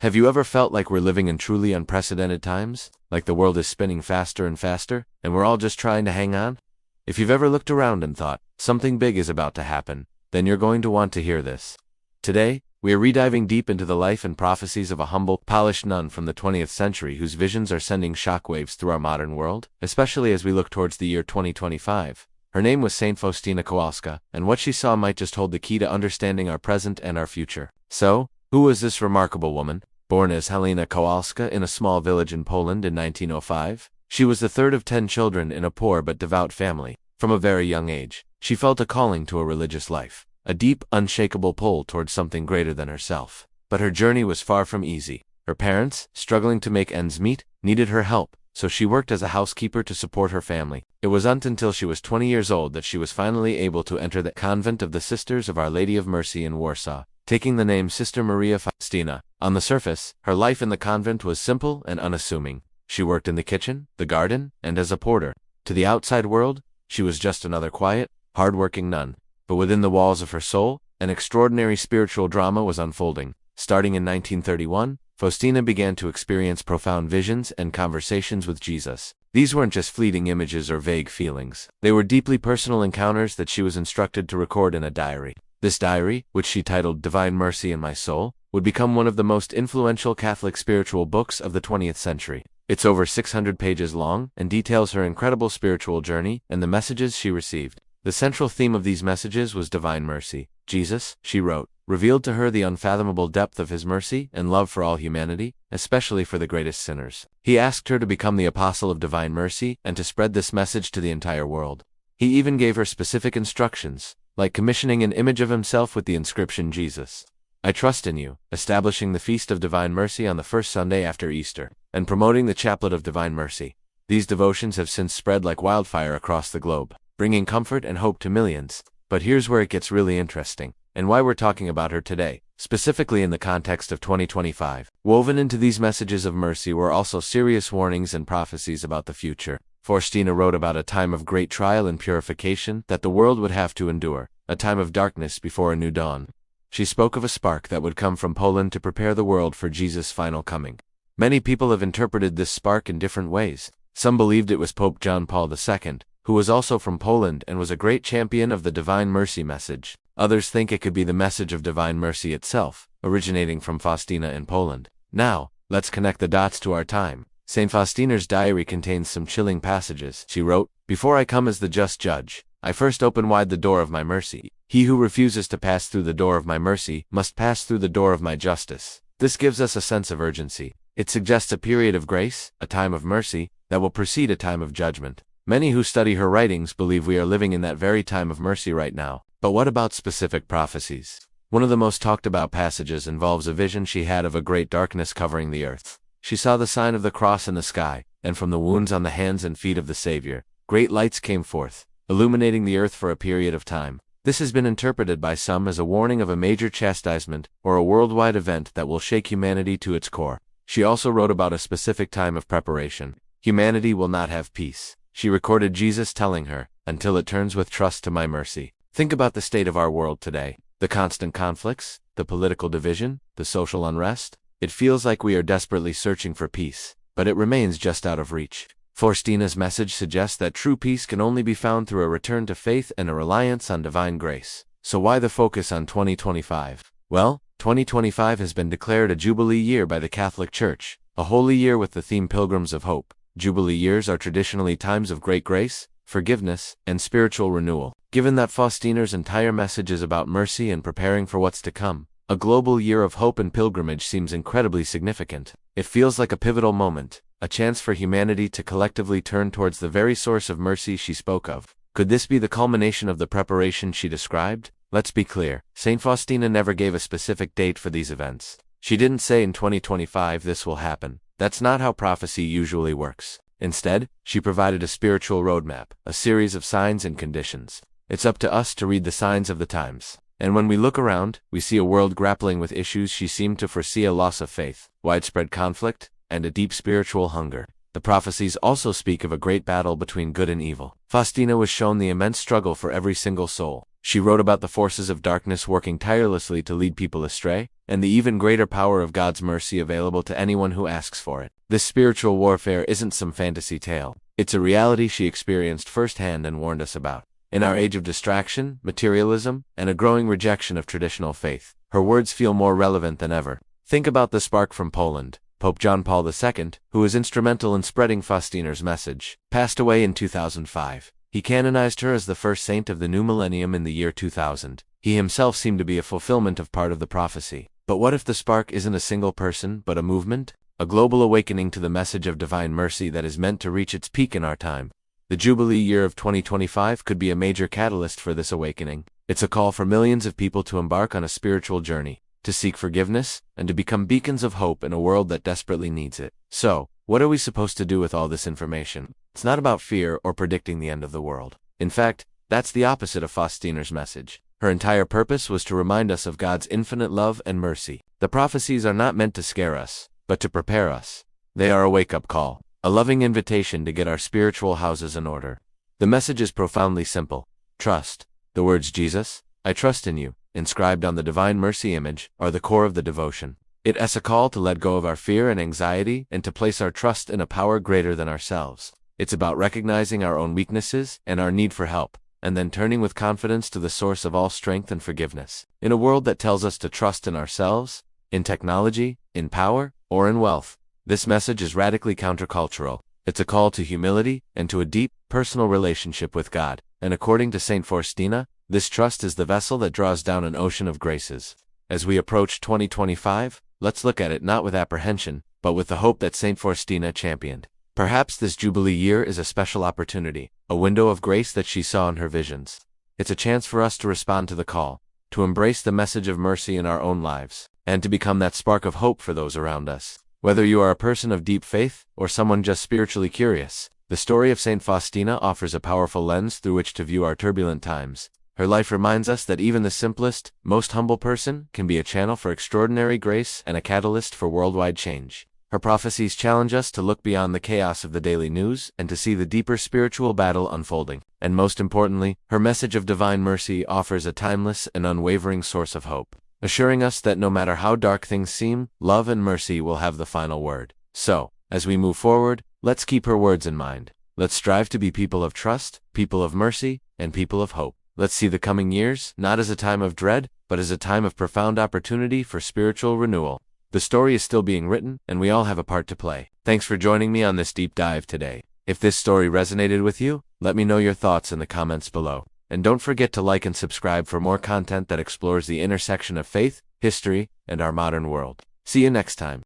Have you ever felt like we're living in truly unprecedented times? Like the world is spinning faster and faster, and we're all just trying to hang on? If you've ever looked around and thought, something big is about to happen, then you're going to want to hear this. Today, we are rediving deep into the life and prophecies of a humble, polished nun from the 20th century whose visions are sending shockwaves through our modern world, especially as we look towards the year 2025. Her name was Saint Faustina Kowalska, and what she saw might just hold the key to understanding our present and our future. So, who was this remarkable woman? Born as Helena Kowalska in a small village in Poland in 1905, she was the third of 10 children in a poor but devout family. From a very young age, she felt a calling to a religious life, a deep, unshakable pull towards something greater than herself. But her journey was far from easy. Her parents, struggling to make ends meet, needed her help, so she worked as a housekeeper to support her family. It wasn't until she was 20 years old that she was finally able to enter the convent of the Sisters of Our Lady of Mercy in Warsaw, taking the name Sister Maria Faustina. On the surface, her life in the convent was simple and unassuming. She worked in the kitchen, the garden, and as a porter. To the outside world, she was just another quiet, hard-working nun. But within the walls of her soul, an extraordinary spiritual drama was unfolding. Starting in 1931, Faustina began to experience profound visions and conversations with Jesus. These weren't just fleeting images or vague feelings. They were deeply personal encounters that she was instructed to record in a diary. This diary, which she titled Divine Mercy in My Soul, would become one of the most influential Catholic spiritual books of the 20th century. It's over 600 pages long and details her incredible spiritual journey and the messages she received. The central theme of these messages was divine mercy. Jesus, she wrote, revealed to her the unfathomable depth of his mercy and love for all humanity, especially for the greatest sinners. He asked her to become the apostle of divine mercy and to spread this message to the entire world. He even gave her specific instructions, like commissioning an image of himself with the inscription Jesus, I trust in you, establishing the Feast of Divine Mercy on the first Sunday after Easter, and promoting the Chaplet of Divine Mercy. These devotions have since spread like wildfire across the globe, bringing comfort and hope to millions. But here's where it gets really interesting, and why we're talking about her today, specifically in the context of 2025. Woven into these messages of mercy were also serious warnings and prophecies about the future. Faustina wrote about a time of great trial and purification that the world would have to endure, a time of darkness before a new dawn. She spoke of a spark that would come from Poland to prepare the world for Jesus' final coming. Many people have interpreted this spark in different ways. Some believed it was Pope John Paul II, who was also from Poland and was a great champion of the Divine Mercy message. Others think it could be the message of Divine Mercy itself, originating from Faustina in Poland. Now, let's connect the dots to our time. Saint Faustina's diary contains some chilling passages. She wrote, "Before I come as the just judge, I first open wide the door of my mercy. He who refuses to pass through the door of my mercy must pass through the door of my justice." This gives us a sense of urgency. It suggests a period of grace, a time of mercy, that will precede a time of judgment. Many who study her writings believe we are living in that very time of mercy right now. But what about specific prophecies? One of the most talked about passages involves a vision she had of a great darkness covering the earth. She saw the sign of the cross in the sky, and from the wounds on the hands and feet of the Savior, great lights came forth, illuminating the earth for a period of time. This has been interpreted by some as a warning of a major chastisement or a worldwide event that will shake humanity to its core. She also wrote about a specific time of preparation. Humanity will not have peace. She recorded Jesus telling her, "Until it turns with trust to my mercy." Think about the state of our world today. The constant conflicts, the political division, the social unrest. It feels like we are desperately searching for peace, but it remains just out of reach. Faustina's message suggests that true peace can only be found through a return to faith and a reliance on divine grace. So why the focus on 2025? Well, 2025 has been declared a Jubilee year by the Catholic Church, a holy year with the theme Pilgrims of Hope. Jubilee years are traditionally times of great grace, forgiveness, and spiritual renewal. Given that Faustina's entire message is about mercy and preparing for what's to come, a global year of hope and pilgrimage seems incredibly significant. It feels like a pivotal moment, a chance for humanity to collectively turn towards the very source of mercy she spoke of. Could this be the culmination of the preparation she described? Let's be clear, Saint Faustina never gave a specific date for these events. She didn't say in 2025 this will happen. That's not how prophecy usually works. Instead, she provided a spiritual roadmap, a series of signs and conditions. It's up to us to read the signs of the times. And when we look around, we see a world grappling with issues she seemed to foresee: a loss of faith, widespread conflict, and a deep spiritual hunger. The prophecies also speak of a great battle between good and evil. Faustina was shown the immense struggle for every single soul. She wrote about the forces of darkness working tirelessly to lead people astray, and the even greater power of God's mercy available to anyone who asks for it. This spiritual warfare isn't some fantasy tale. It's a reality she experienced firsthand and warned us about. In our age of distraction, materialism, and a growing rejection of traditional faith, her words feel more relevant than ever. Think about the spark from Poland. Pope John Paul II, who was instrumental in spreading Faustina's message, passed away in 2005. He canonized her as the first saint of the new millennium in the year 2000. He himself seemed to be a fulfillment of part of the prophecy. But what if the spark isn't a single person, but a movement? A global awakening to the message of divine mercy that is meant to reach its peak in our time. The Jubilee year of 2025 could be a major catalyst for this awakening. It's a call for millions of people to embark on a spiritual journey, to seek forgiveness, and to become beacons of hope in a world that desperately needs it. So, what are we supposed to do with all this information? It's not about fear or predicting the end of the world. In fact, that's the opposite of Faustina's message. Her entire purpose was to remind us of God's infinite love and mercy. The prophecies are not meant to scare us, but to prepare us. They are a wake-up call, a loving invitation to get our spiritual houses in order. The message is profoundly simple. Trust. The words Jesus, I trust in you, inscribed on the Divine Mercy image, are the core of the devotion. It's a call to let go of our fear and anxiety and to place our trust in a power greater than ourselves. It's about recognizing our own weaknesses and our need for help, and then turning with confidence to the source of all strength and forgiveness. In a world that tells us to trust in ourselves, in technology, in power, or in wealth, this message is radically countercultural. It's a call to humility and to a deep, personal relationship with God. And according to Saint Faustina, this trust is the vessel that draws down an ocean of graces. As we approach 2025, let's look at it not with apprehension, but with the hope that Saint Faustina championed. Perhaps this Jubilee year is a special opportunity, a window of grace that she saw in her visions. It's a chance for us to respond to the call, to embrace the message of mercy in our own lives, and to become that spark of hope for those around us. Whether you are a person of deep faith, or someone just spiritually curious, the story of Saint Faustina offers a powerful lens through which to view our turbulent times. Her life reminds us that even the simplest, most humble person can be a channel for extraordinary grace and a catalyst for worldwide change. Her prophecies challenge us to look beyond the chaos of the daily news and to see the deeper spiritual battle unfolding. And most importantly, her message of divine mercy offers a timeless and unwavering source of hope, assuring us that no matter how dark things seem, love and mercy will have the final word. So, as we move forward, let's keep her words in mind. Let's strive to be people of trust, people of mercy, and people of hope. Let's see the coming years, not as a time of dread, but as a time of profound opportunity for spiritual renewal. The story is still being written, and we all have a part to play. Thanks for joining me on this deep dive today. If this story resonated with you, let me know your thoughts in the comments below. And don't forget to like and subscribe for more content that explores the intersection of faith, history, and our modern world. See you next time.